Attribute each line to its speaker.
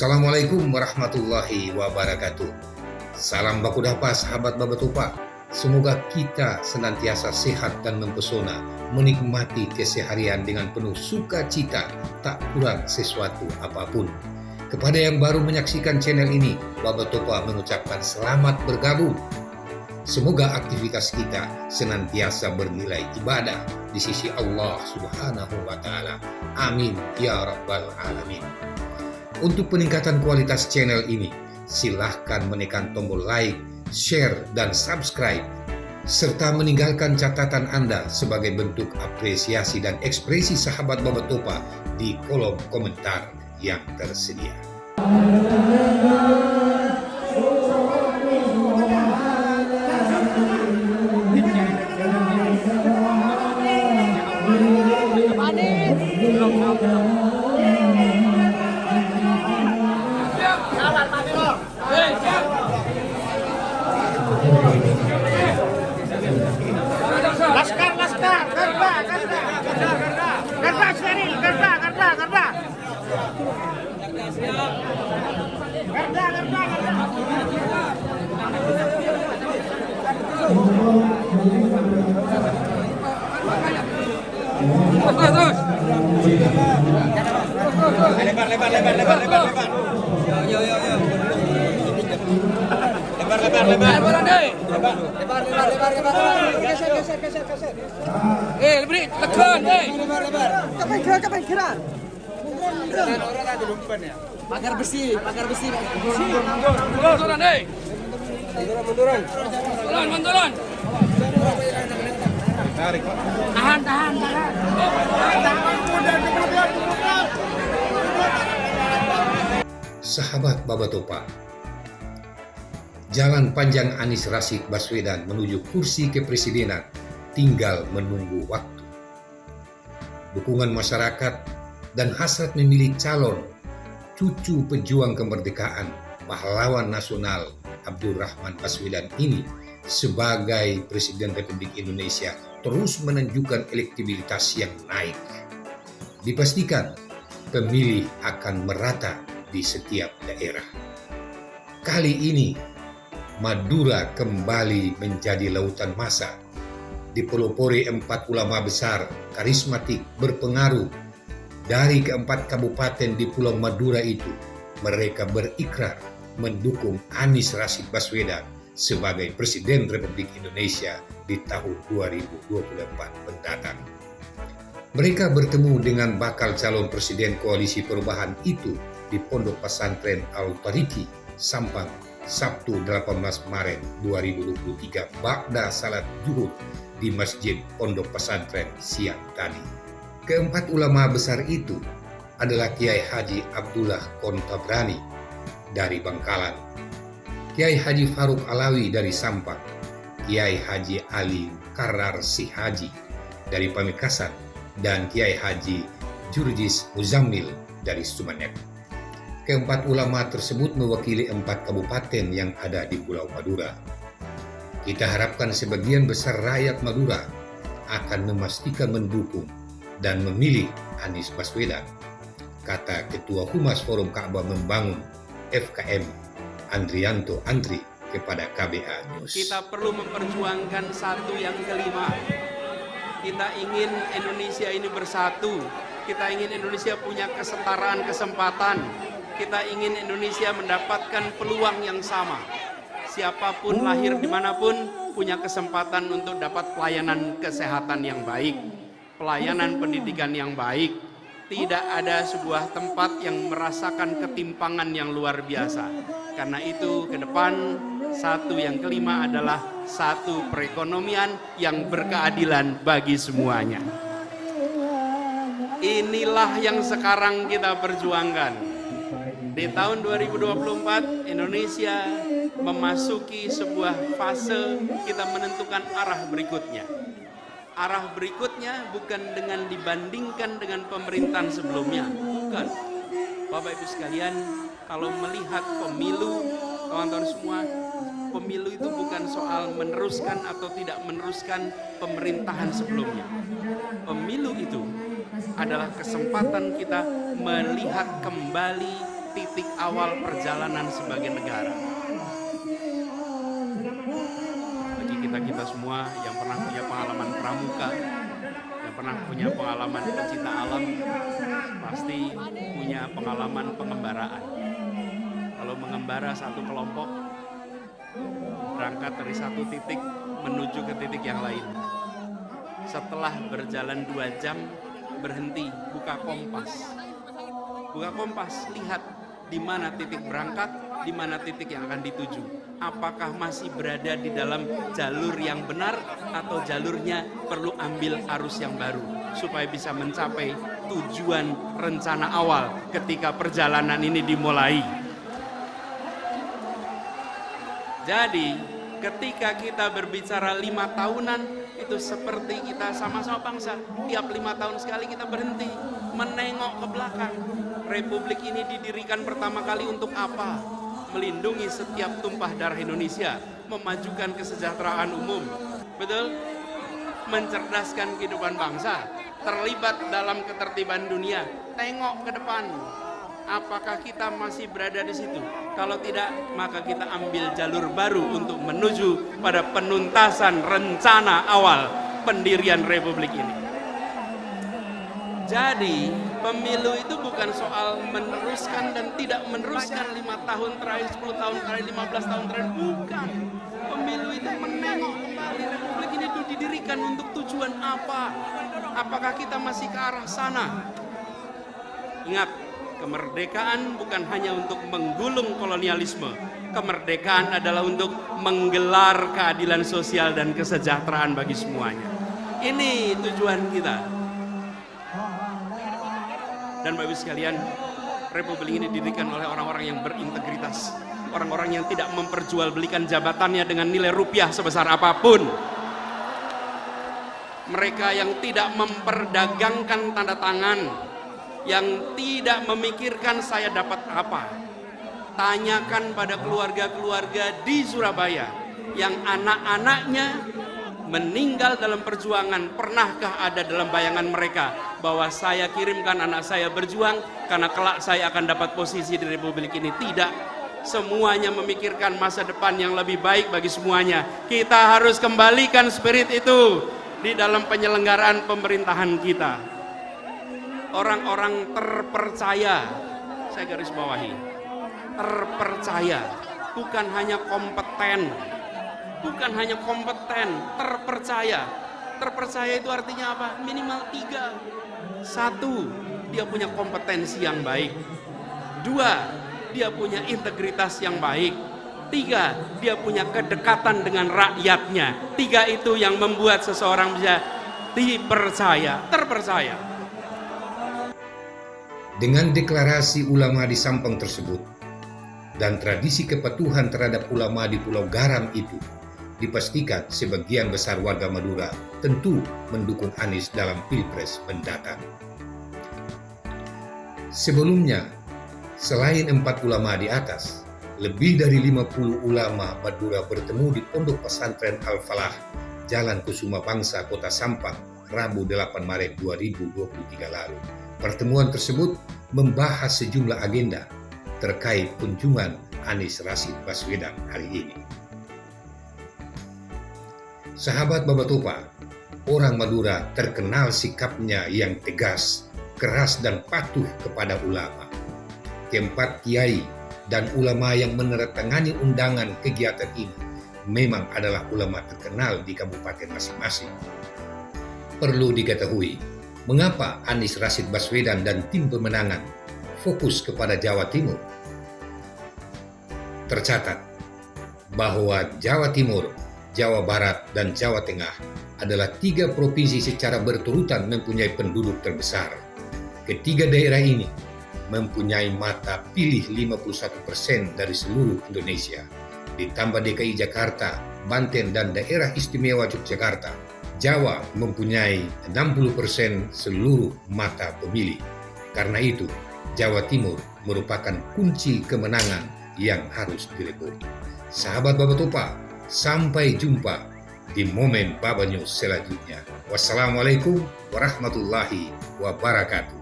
Speaker 1: Assalamualaikum warahmatullahi wabarakatuh. Salam baku dapa sahabat Babatupa. Semoga kita senantiasa sehat dan mempesona, menikmati keseharian dengan penuh sukacita, tak kurang sesuatu apapun. Kepada yang baru menyaksikan channel ini, Babatupa mengucapkan selamat bergabung. Semoga aktivitas kita senantiasa bernilai ibadah di sisi Allah Subhanahu wa Ta'ala. Amin ya Rabbal Alamin. Untuk peningkatan kualitas channel ini, silahkan menekan tombol like, share, dan subscribe, serta meninggalkan catatan Anda sebagai bentuk apresiasi dan ekspresi sahabat Babatupa di kolom komentar yang tersedia.
Speaker 2: Lebih tekan,
Speaker 3: Kapan kira? Pagar besi.
Speaker 2: munduran, munduran.
Speaker 3: Tahan.
Speaker 1: Sahabat Babatupa, jalan panjang Anies Rashid Baswedan menuju kursi kepresidenan tinggal menunggu waktu. Dukungan masyarakat dan hasrat memilih calon cucu pejuang kemerdekaan pahlawan nasional Abdurrahman Baswedan ini sebagai Presiden Republik Indonesia terus menunjukkan elektabilitas yang naik. Dipastikan pemilih akan merata di setiap daerah. Kali ini Madura kembali menjadi lautan massa. Dipelopori 4 ulama besar, karismatik, berpengaruh dari keempat kabupaten di Pulau Madura itu. Mereka berikrar mendukung Anies Rashid Baswedan sebagai Presiden Republik Indonesia di tahun 2024 mendatang. Mereka bertemu dengan bakal calon Presiden Koalisi Perubahan itu di Pondok Pesantren Al-Tariqi, Sampang, Sabtu 18 Maret 2023 ba'da salat zuhur di Masjid Pondok Pesantren siang tadi. Keempat ulama besar itu adalah Kiai Haji Abdullah Kontabrani dari Bangkalan, Kiai Haji Faruk Alawi dari Sampang, Kiai Haji Ali Karar Sihaji dari Pamekasan, dan Kiai Haji Jurjis Muzammil dari Sumeneb. Keempat ulama tersebut mewakili 4 kabupaten yang ada di Pulau Madura. Kita harapkan sebagian besar rakyat Madura akan memastikan mendukung dan memilih Anies Baswedan, kata Ketua Humas Forum Ka'bah Membangun FKM Andrianto Andri kepada KBA News.
Speaker 4: Kita perlu memperjuangkan satu yang kelima. Kita ingin Indonesia ini bersatu. Kita ingin Indonesia punya kesetaraan kesempatan. Kita ingin Indonesia mendapatkan peluang yang sama. Siapapun lahir dimanapun punya kesempatan untuk dapat pelayanan kesehatan yang baik, pelayanan pendidikan yang baik. Tidak ada sebuah tempat yang merasakan ketimpangan yang luar biasa. Karena itu ke depan satu yang kelima adalah satu perekonomian yang berkeadilan bagi semuanya. Inilah yang sekarang kita perjuangkan. Di tahun 2024 Indonesia memasuki sebuah fase kita menentukan arah berikutnya. Arah berikutnya bukan dengan dibandingkan dengan pemerintahan sebelumnya, bukan. Bapak Ibu sekalian, kalau melihat pemilu, kawan-kawan semua, pemilu itu bukan soal meneruskan atau tidak meneruskan pemerintahan sebelumnya. Pemilu itu adalah kesempatan kita melihat kembali titik awal perjalanan sebagai negara. Bagi kita semua yang pernah punya pengalaman pramuka, yang pernah punya pengalaman pecinta alam, pasti punya pengalaman pengembaraan. Kalau mengembara satu kelompok, berangkat dari satu titik menuju ke titik yang lain. Setelah berjalan 2 jam, berhenti, buka kompas. Buka kompas, lihat di mana titik berangkat, di mana titik yang akan dituju. Apakah masih berada di dalam jalur yang benar atau jalurnya perlu ambil arus yang baru supaya bisa mencapai tujuan rencana awal ketika perjalanan ini dimulai. Jadi ketika kita berbicara 5 tahunan, itu seperti kita sama-sama bangsa. Tiap 5 tahun sekali kita berhenti, menengok ke belakang. Republik ini didirikan pertama kali untuk apa? Melindungi setiap tumpah darah Indonesia, memajukan kesejahteraan umum. Betul? Mencerdaskan kehidupan bangsa, terlibat dalam ketertiban dunia. Tengok ke depan. Apakah kita masih berada di situ? Kalau tidak, maka kita ambil jalur baru untuk menuju pada penuntasan rencana awal pendirian Republik ini. Jadi, pemilu itu bukan soal meneruskan dan tidak meneruskan 5 tahun terakhir, 10 tahun terakhir, 15 tahun terakhir. Bukan. Pemilu itu menengok kembali Republik ini itu didirikan untuk tujuan apa? Apakah kita masih ke arah sana? Ingat, kemerdekaan bukan hanya untuk menggulung kolonialisme. Kemerdekaan adalah untuk menggelar keadilan sosial dan kesejahteraan bagi semuanya. Ini tujuan kita. Dan Bapak Ibu sekalian, Republik ini didirikan oleh orang-orang yang berintegritas. Orang-orang yang tidak memperjualbelikan jabatannya dengan nilai rupiah sebesar apapun. Mereka yang tidak memperdagangkan tanda tangan, yang tidak memikirkan saya dapat apa. Tanyakan pada keluarga-keluarga di Surabaya yang anak-anaknya meninggal dalam perjuangan. Pernahkah ada dalam bayangan mereka bahwa saya kirimkan anak saya berjuang karena kelak saya akan dapat posisi di Republik ini? Tidak. Semuanya memikirkan masa depan yang lebih baik bagi semuanya. Kita harus kembalikan spirit itu di dalam penyelenggaraan pemerintahan kita. Orang-orang terpercaya, saya garis bawahi, terpercaya, bukan hanya kompeten, terpercaya. Terpercaya itu artinya apa? Minimal 3. 1, dia punya kompetensi yang baik. 2, dia punya integritas yang baik. 3, dia punya kedekatan dengan rakyatnya. 3 itu yang membuat seseorang bisa terpercaya.
Speaker 1: Dengan deklarasi ulama di Sampang tersebut dan tradisi kepatuhan terhadap ulama di Pulau Garam itu, dipastikan sebagian besar warga Madura tentu mendukung Anies dalam Pilpres mendatang. Sebelumnya, selain 4 ulama di atas, lebih dari 50 ulama Madura bertemu di Pondok Pesantren Al-Falah, Jalan Kusuma Bangsa, Kota Sampang, Rabu 8 Maret 2023 lalu. Pertemuan tersebut membahas sejumlah agenda terkait kunjungan Anies Rashid Baswedan hari ini. Sahabat Baba Topa, orang Madura terkenal sikapnya yang tegas, keras dan patuh kepada ulama. Keempat kiai dan ulama yang menandatangani undangan kegiatan ini memang adalah ulama terkenal di kabupaten masing-masing. Perlu diketahui, mengapa Anies Rashid Baswedan dan tim pemenangan fokus kepada Jawa Timur? Tercatat bahwa Jawa Timur, Jawa Barat, dan Jawa Tengah adalah 3 provinsi secara berturutan mempunyai penduduk terbesar. Ketiga daerah ini mempunyai mata pilih 51% dari seluruh Indonesia. Ditambah DKI Jakarta, Banten, dan Daerah Istimewa Yogyakarta, Jawa mempunyai 60% seluruh mata pemilih. Karena itu, Jawa Timur merupakan kunci kemenangan yang harus direbut. Sahabat Baba Topa, sampai jumpa di momen Baba News selanjutnya. Wassalamualaikum warahmatullahi wabarakatuh.